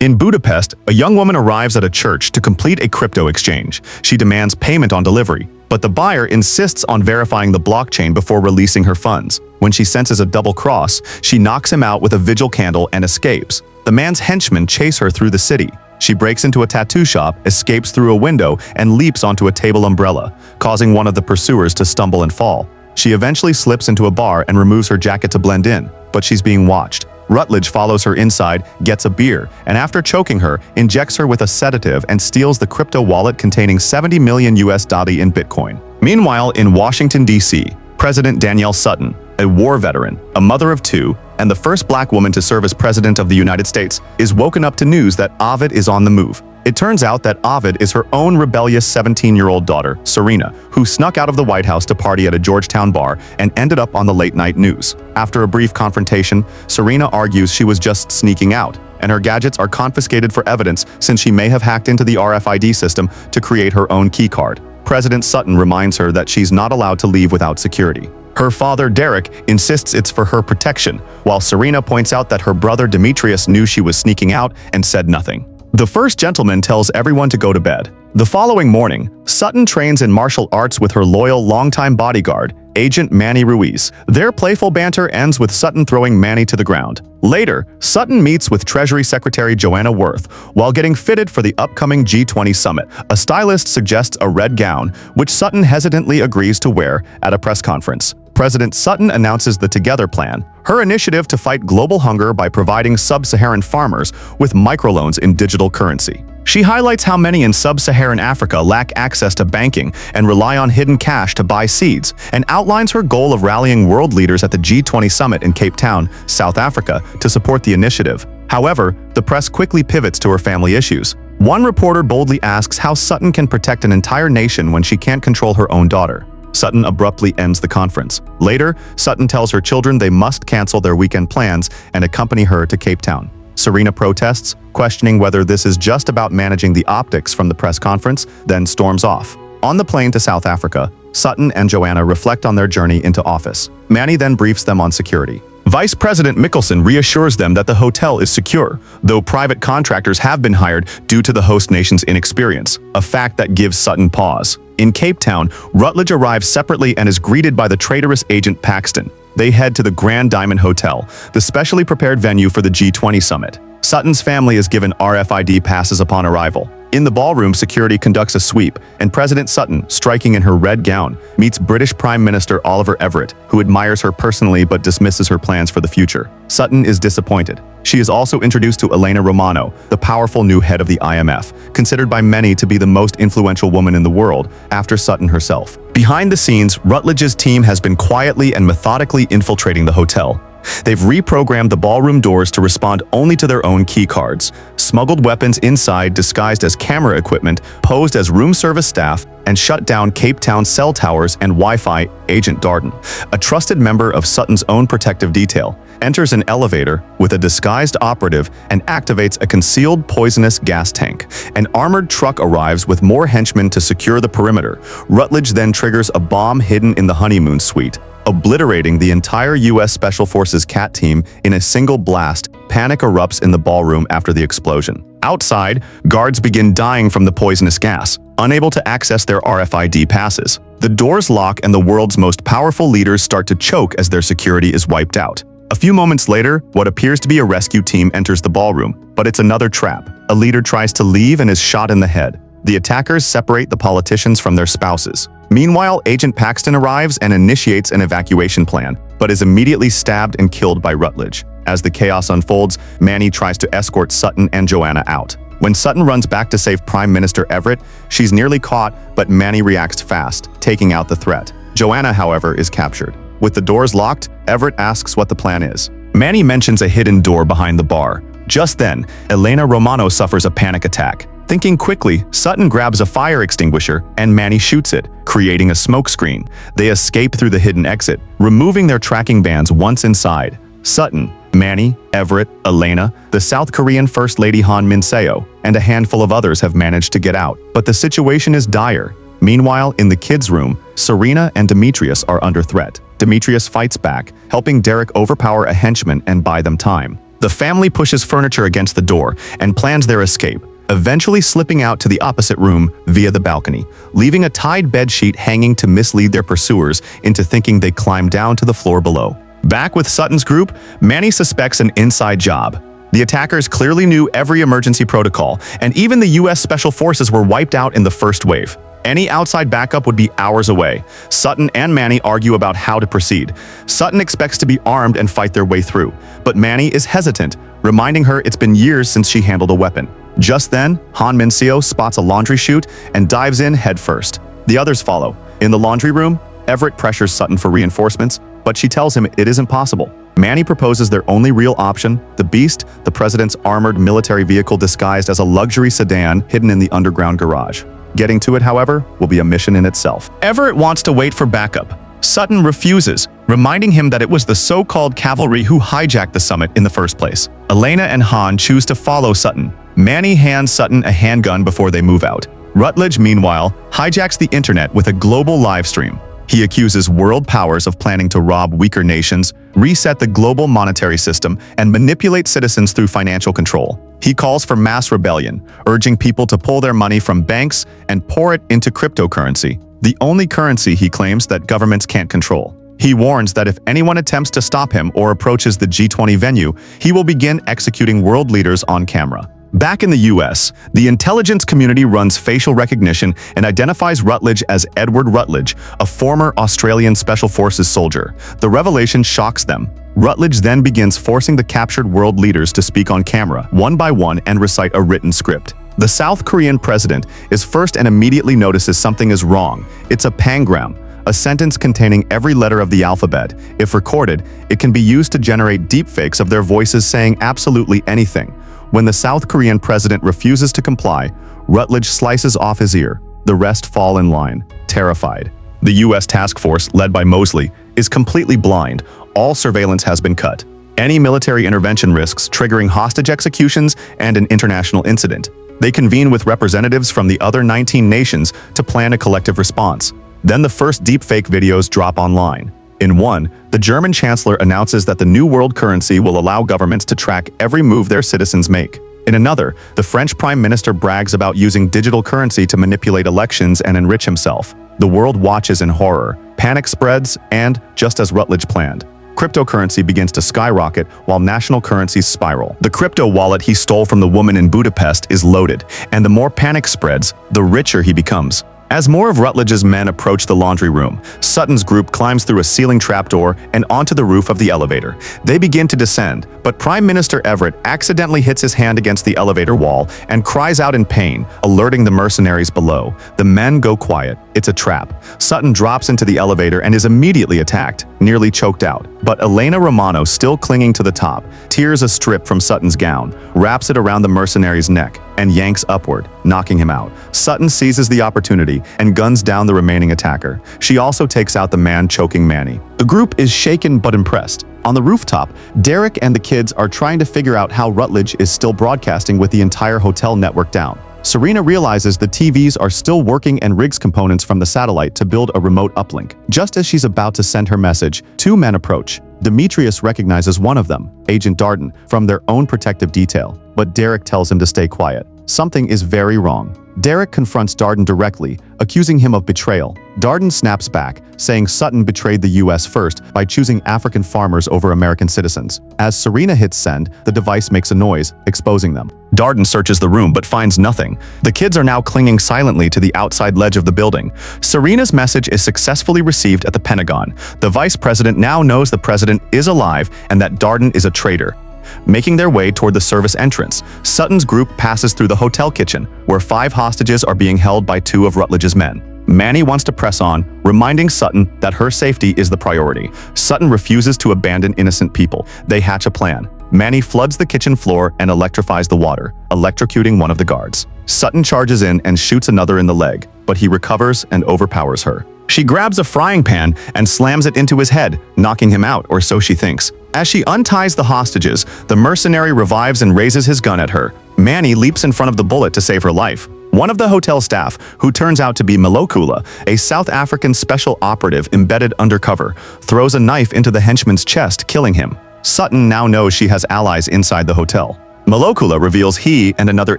In Budapest, a young woman arrives at a church to complete a crypto exchange. She demands payment on delivery, but the buyer insists on verifying the blockchain before releasing her funds. When she senses a double cross, she knocks him out with a vigil candle and escapes. The man's henchmen chase her through the city. She breaks into a tattoo shop, escapes through a window, and leaps onto a table umbrella, causing one of the pursuers to stumble and fall. She eventually slips into a bar and removes her jacket to blend in, but she's being watched. Rutledge follows her inside, gets a beer, and after choking her, injects her with a sedative and steals the crypto wallet containing 70 million US dollars in Bitcoin. Meanwhile, in Washington, D.C., President Danielle Sutton, a war veteran, a mother of two, and the first black woman to serve as President of the United States, is woken up to news that Ovid is on the move. It turns out that Ovid is her own rebellious 17-year-old daughter, Serena, who snuck out of the White House to party at a Georgetown bar and ended up on the late-night news. After a brief confrontation, Serena argues she was just sneaking out, and her gadgets are confiscated for evidence since she may have hacked into the RFID system to create her own keycard. President Sutton reminds her that she's not allowed to leave without security. Her father, Derek, insists it's for her protection, while Serena points out that her brother Demetrius knew she was sneaking out and said nothing. The first gentleman tells everyone to go to bed. The following morning, Sutton trains in martial arts with her loyal longtime bodyguard, Agent Manny Ruiz. Their playful banter ends with Sutton throwing Manny to the ground. Later, Sutton meets with Treasury Secretary Joanna Worth while getting fitted for the upcoming G20 summit. A stylist suggests a red gown, which Sutton hesitantly agrees to wear at a press conference. President Sutton announces the Together Plan, her initiative to fight global hunger by providing sub-Saharan farmers with microloans in digital currency. She highlights how many in sub-Saharan Africa lack access to banking and rely on hidden cash to buy seeds, and outlines her goal of rallying world leaders at the G20 summit in Cape Town, South Africa, to support the initiative. However, the press quickly pivots to her family issues. One reporter boldly asks how Sutton can protect an entire nation when she can't control her own daughter. Sutton abruptly ends the conference. Later, Sutton tells her children they must cancel their weekend plans and accompany her to Cape Town. Serena protests, questioning whether this is just about managing the optics from the press conference, then storms off. On the plane to South Africa, Sutton and Joanna reflect on their journey into office. Manny then briefs them on security. Vice President Mickelson reassures them that the hotel is secure, though private contractors have been hired due to the host nation's inexperience, a fact that gives Sutton pause. In Cape Town, Rutledge arrives separately and is greeted by the traitorous Agent Paxton. They head to the Grand Diamond Hotel, the specially prepared venue for the G20 summit. Sutton's family is given RFID passes upon arrival. In the ballroom, security conducts a sweep, and President Sutton, striking in her red gown, meets British Prime Minister Oliver Everett, who admires her personally but dismisses her plans for the future. Sutton is disappointed. She is also introduced to Elena Romano, the powerful new head of the IMF, considered by many to be the most influential woman in the world, after Sutton herself. Behind the scenes, Rutledge's team has been quietly and methodically infiltrating the hotel. They've reprogrammed the ballroom doors to respond only to their own key cards, smuggled weapons inside disguised as camera equipment, posed as room service staff, and shut down Cape Town cell towers and Wi-Fi. Agent Darden, a trusted member of Sutton's own protective detail, enters an elevator with a disguised operative and activates a concealed poisonous gas tank. An armored truck arrives with more henchmen to secure the perimeter. Rutledge then triggers a bomb hidden in the honeymoon suite, obliterating the entire U.S. Special Forces CAT team in a single blast. Panic erupts in the ballroom after the explosion. Outside, guards begin dying from the poisonous gas, unable to access their RFID passes. The doors lock and the world's most powerful leaders start to choke as their security is wiped out. A few moments later, what appears to be a rescue team enters the ballroom, but it's another trap. A leader tries to leave and is shot in the head. The attackers separate the politicians from their spouses. Meanwhile, Agent Paxton arrives and initiates an evacuation plan, but is immediately stabbed and killed by Rutledge. As the chaos unfolds, Manny tries to escort Sutton and Joanna out. When Sutton runs back to save Prime Minister Everett, she's nearly caught, but Manny reacts fast, taking out the threat. Joanna, however, is captured. With the doors locked, Everett asks what the plan is. Manny mentions a hidden door behind the bar. Just then, Elena Romano suffers a panic attack. Thinking quickly, Sutton grabs a fire extinguisher and Manny shoots it, creating a smoke screen. They escape through the hidden exit, removing their tracking bands once inside. Sutton, Manny, Everett, Elena, the South Korean First Lady Han Min-seo, and a handful of others have managed to get out. But the situation is dire. Meanwhile, in the kids' room, Serena and Demetrius are under threat. Demetrius fights back, helping Derek overpower a henchman and buy them time. The family pushes furniture against the door and plans their escape, eventually slipping out to the opposite room via the balcony, leaving a tied bedsheet hanging to mislead their pursuers into thinking they climbed down to the floor below. Back with Sutton's group, Manny suspects an inside job. The attackers clearly knew every emergency protocol, and even the US Special Forces were wiped out in the first wave. Any outside backup would be hours away. Sutton and Manny argue about how to proceed. Sutton expects to be armed and fight their way through, but Manny is hesitant, reminding her it's been years since she handled a weapon. Just then, Han Mincio spots a laundry chute and dives in headfirst. The others follow. In the laundry room, Everett pressures Sutton for reinforcements, but she tells him it isn't possible. Manny proposes their only real option, the Beast, the president's armored military vehicle disguised as a luxury sedan hidden in the underground garage. Getting to it, however, will be a mission in itself. Everett wants to wait for backup. Sutton refuses, reminding him that it was the so-called cavalry who hijacked the summit in the first place. Elena and Han choose to follow Sutton. Manny hands Sutton a handgun before they move out. Rutledge, meanwhile, hijacks the internet with a global live stream. He accuses world powers of planning to rob weaker nations, reset the global monetary system, and manipulate citizens through financial control. He calls for mass rebellion, urging people to pull their money from banks and pour it into cryptocurrency, the only currency he claims that governments can't control. He warns that if anyone attempts to stop him or approaches the G20 venue, he will begin executing world leaders on camera. Back in the US, the intelligence community runs facial recognition and identifies Rutledge as Edward Rutledge, a former Australian Special Forces soldier. The revelation shocks them. Rutledge then begins forcing the captured world leaders to speak on camera, one by one, and recite a written script. The South Korean president is first and immediately notices something is wrong. It's a pangram, a sentence containing every letter of the alphabet. If recorded, it can be used to generate deepfakes of their voices saying absolutely anything. When the South Korean president refuses to comply, Rutledge slices off his ear. The rest fall in line, terrified. The US task force, led by Mosley, is completely blind. All surveillance has been cut. Any military intervention risks triggering hostage executions and an international incident. They convene with representatives from the other 19 nations to plan a collective response. Then the first deepfake videos drop online. In one, the German chancellor announces that the new world currency will allow governments to track every move their citizens make. In another, the French prime minister brags about using digital currency to manipulate elections and enrich himself. The world watches in horror. Panic spreads, and, just as Rutledge planned, cryptocurrency begins to skyrocket while national currencies spiral. The crypto wallet he stole from the woman in Budapest is loaded, and the more panic spreads, the richer he becomes. As more of Rutledge's men approach the laundry room, Sutton's group climbs through a ceiling trapdoor and onto the roof of the elevator. They begin to descend, but Prime Minister Everett accidentally hits his hand against the elevator wall and cries out in pain, alerting the mercenaries below. The men go quiet. It's a trap. Sutton drops into the elevator and is immediately attacked, nearly choked out. But Elena Romano, still clinging to the top, tears a strip from Sutton's gown, wraps it around the mercenary's neck, and yanks upward, knocking him out. Sutton seizes the opportunity and guns down the remaining attacker. She also takes out the man choking Manny. The group is shaken but impressed. On the rooftop, Derek and the kids are trying to figure out how Rutledge is still broadcasting with the entire hotel network down. Serena realizes the TVs are still working and rigs components from the satellite to build a remote uplink. Just as she's about to send her message, two men approach. Demetrius recognizes one of them, Agent Darden, from their own protective detail, but Derek tells him to stay quiet. Something is very wrong. Derek confronts Darden directly, accusing him of betrayal. Darden snaps back, saying Sutton betrayed the US first by choosing African farmers over American citizens. As Serena hits send, the device makes a noise, exposing them. Darden searches the room but finds nothing. The kids are now clinging silently to the outside ledge of the building. Serena's message is successfully received at the Pentagon. The vice president now knows the president is alive and that Darden is a traitor. Making their way toward the service entrance, Sutton's group passes through the hotel kitchen, where 5 hostages are being held by 2 of Rutledge's men. Manny wants to press on, reminding Sutton that her safety is the priority. Sutton refuses to abandon innocent people. They hatch a plan. Manny floods the kitchen floor and electrifies the water, electrocuting one of the guards. Sutton charges in and shoots another in the leg, but he recovers and overpowers her. She grabs a frying pan and slams it into his head, knocking him out, or so she thinks. As she unties the hostages, the mercenary revives and raises his gun at her. Manny leaps in front of the bullet to save her life. One of the hotel staff, who turns out to be Malokula, a South African special operative embedded undercover, throws a knife into the henchman's chest, killing him. Sutton now knows she has allies inside the hotel. Malokula reveals he and another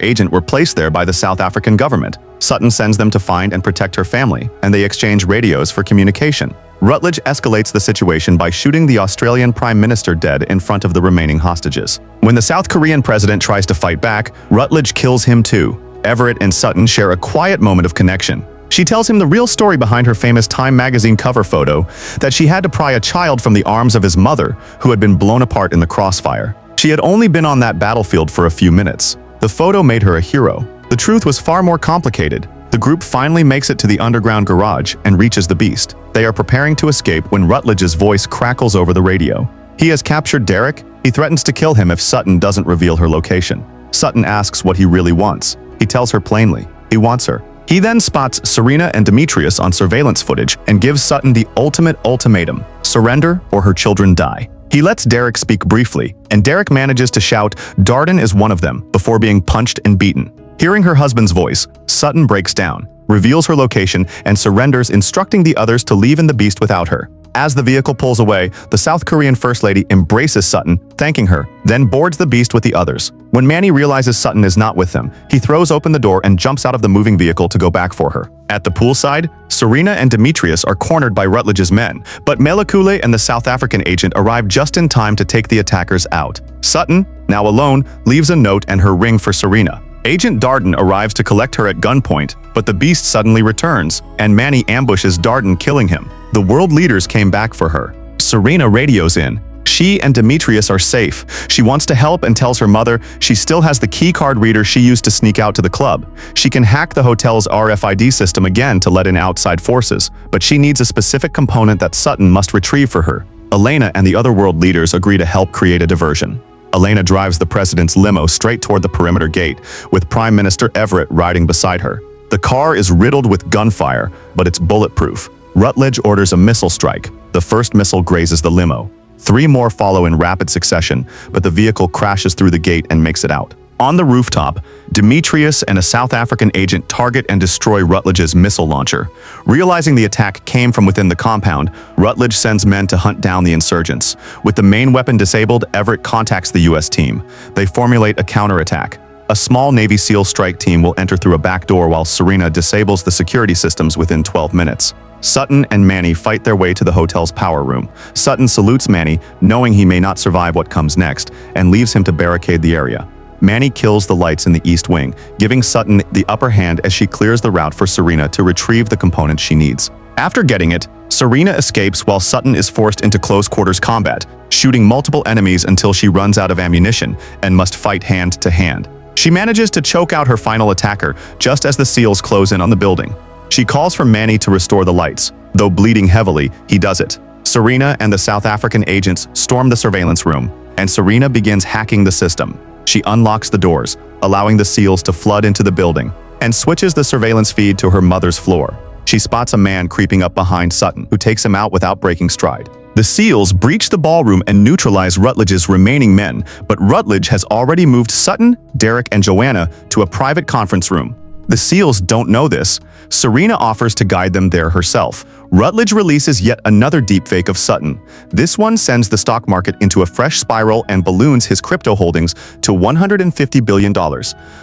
agent were placed there by the South African government. Sutton sends them to find and protect her family, and they exchange radios for communication. Rutledge escalates the situation by shooting the Australian Prime Minister dead in front of the remaining hostages. When the South Korean president tries to fight back, Rutledge kills him too. Everett and Sutton share a quiet moment of connection. She tells him the real story behind her famous Time magazine cover photo, that she had to pry a child from the arms of his mother, who had been blown apart in the crossfire. She had only been on that battlefield for a few minutes. The photo made her a hero. The truth was far more complicated. The group finally makes it to the underground garage and reaches the beast. They are preparing to escape when Rutledge's voice crackles over the radio. He has captured Derek. He threatens to kill him if Sutton doesn't reveal her location. Sutton asks what he really wants. He tells her plainly, he wants her. He then spots Serena and Demetrius on surveillance footage and gives Sutton the ultimate ultimatum: surrender or her children die. He lets Derek speak briefly, and Derek manages to shout, "Darden is one of them," before being punched and beaten. Hearing her husband's voice, Sutton breaks down, reveals her location, and surrenders, instructing the others to leave in the beast without her. As the vehicle pulls away, the South Korean First Lady embraces Sutton, thanking her, then boards the beast with the others. When Manny realizes Sutton is not with them, he throws open the door and jumps out of the moving vehicle to go back for her. At the poolside, Serena and Demetrius are cornered by Rutledge's men, but Melekule and the South African agent arrive just in time to take the attackers out. Sutton, now alone, leaves a note and her ring for Serena. Agent Darden arrives to collect her at gunpoint, but the beast suddenly returns, and Manny ambushes Darden, killing him. The world leaders came back for her. Serena radios in. She and Demetrius are safe. She wants to help and tells her mother she still has the key card reader she used to sneak out to the club. She can hack the hotel's RFID system again to let in outside forces, but she needs a specific component that Sutton must retrieve for her. Elena and the other world leaders agree to help create a diversion. Elena drives the president's limo straight toward the perimeter gate, with Prime Minister Everett riding beside her. The car is riddled with gunfire, but it's bulletproof. Rutledge orders a missile strike. The first missile grazes the limo. 3 more follow in rapid succession, but the vehicle crashes through the gate and makes it out. On the rooftop, Demetrius and a South African agent target and destroy Rutledge's missile launcher. Realizing the attack came from within the compound, Rutledge sends men to hunt down the insurgents. With the main weapon disabled, Everett contacts the U.S. team. They formulate a counterattack. A small Navy SEAL strike team will enter through a back door while Serena disables the security systems within 12 minutes. Sutton and Manny fight their way to the hotel's power room. Sutton salutes Manny, knowing he may not survive what comes next, and leaves him to barricade the area. Manny kills the lights in the east wing, giving Sutton the upper hand as she clears the route for Serena to retrieve the component she needs. After getting it, Serena escapes while Sutton is forced into close-quarters combat, shooting multiple enemies until she runs out of ammunition and must fight hand-to-hand. She manages to choke out her final attacker just as the SEALs close in on the building. She calls for Manny to restore the lights. Though bleeding heavily, he does it. Serena and the South African agents storm the surveillance room, and Serena begins hacking the system. She unlocks the doors, allowing the SEALs to flood into the building, and switches the surveillance feed to her mother's floor. She spots a man creeping up behind Sutton, who takes him out without breaking stride. The SEALs breach the ballroom and neutralize Rutledge's remaining men, but Rutledge has already moved Sutton, Derek, and Joanna to a private conference room. The SEALs don't know this. Serena offers to guide them there herself. Rutledge releases yet another deepfake of Sutton. This one sends the stock market into a fresh spiral and balloons his crypto holdings to $150 billion.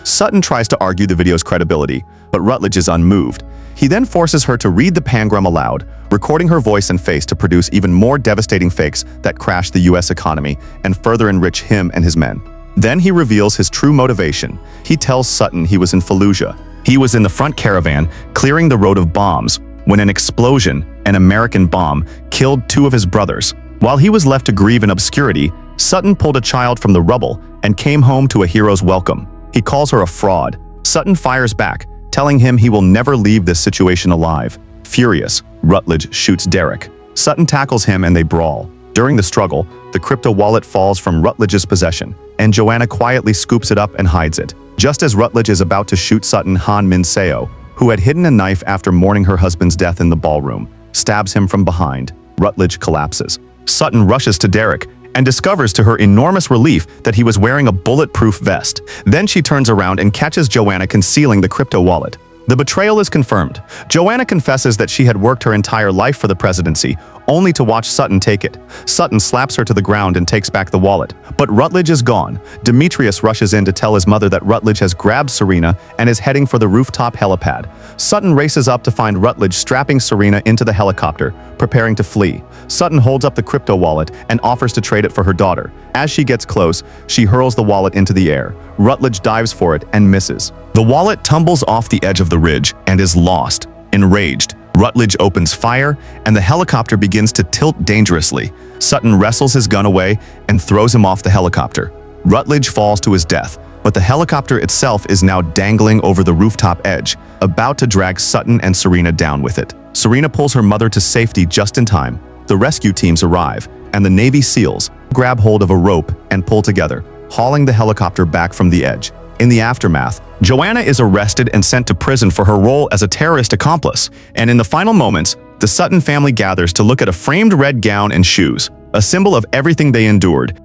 Sutton tries to argue the video's credibility, but Rutledge is unmoved. He then forces her to read the pangram aloud, recording her voice and face to produce even more devastating fakes that crash the US economy and further enrich him and his men. Then he reveals his true motivation. He tells Sutton he was in Fallujah. He was in the front caravan, clearing the road of bombs, when an explosion, an American bomb, killed 2 of his brothers. While he was left to grieve in obscurity, Sutton pulled a child from the rubble and came home to a hero's welcome. He calls her a fraud. Sutton fires back, telling him he will never leave this situation alive. Furious, Rutledge shoots Derek. Sutton tackles him and they brawl. During the struggle, the crypto wallet falls from Rutledge's possession, and Joanna quietly scoops it up and hides it. Just as Rutledge is about to shoot Sutton, Han Min Seo, who had hidden a knife after mourning her husband's death in the ballroom, stabs him from behind. Rutledge collapses. Sutton rushes to Derek and discovers to her enormous relief that he was wearing a bulletproof vest. Then she turns around and catches Joanna concealing the crypto wallet. The betrayal is confirmed. Joanna confesses that she had worked her entire life for the presidency, only to watch Sutton take it. Sutton slaps her to the ground and takes back the wallet. But Rutledge is gone. Demetrius rushes in to tell his mother that Rutledge has grabbed Serena and is heading for the rooftop helipad. Sutton races up to find Rutledge strapping Serena into the helicopter, preparing to flee. Sutton holds up the crypto wallet and offers to trade it for her daughter. As she gets close, she hurls the wallet into the air. Rutledge dives for it and misses. The wallet tumbles off the edge of the ridge and is lost. Enraged, Rutledge opens fire, and the helicopter begins to tilt dangerously. Sutton wrestles his gun away and throws him off the helicopter. Rutledge falls to his death, but the helicopter itself is now dangling over the rooftop edge, about to drag Sutton and Serena down with it. Serena pulls her mother to safety just in time. The rescue teams arrive, and the Navy SEALs grab hold of a rope and pull together, hauling the helicopter back from the edge. In the aftermath, Joanna is arrested and sent to prison for her role as a terrorist accomplice, and in the final moments, the Sutton family gathers to look at a framed red gown and shoes, a symbol of everything they endured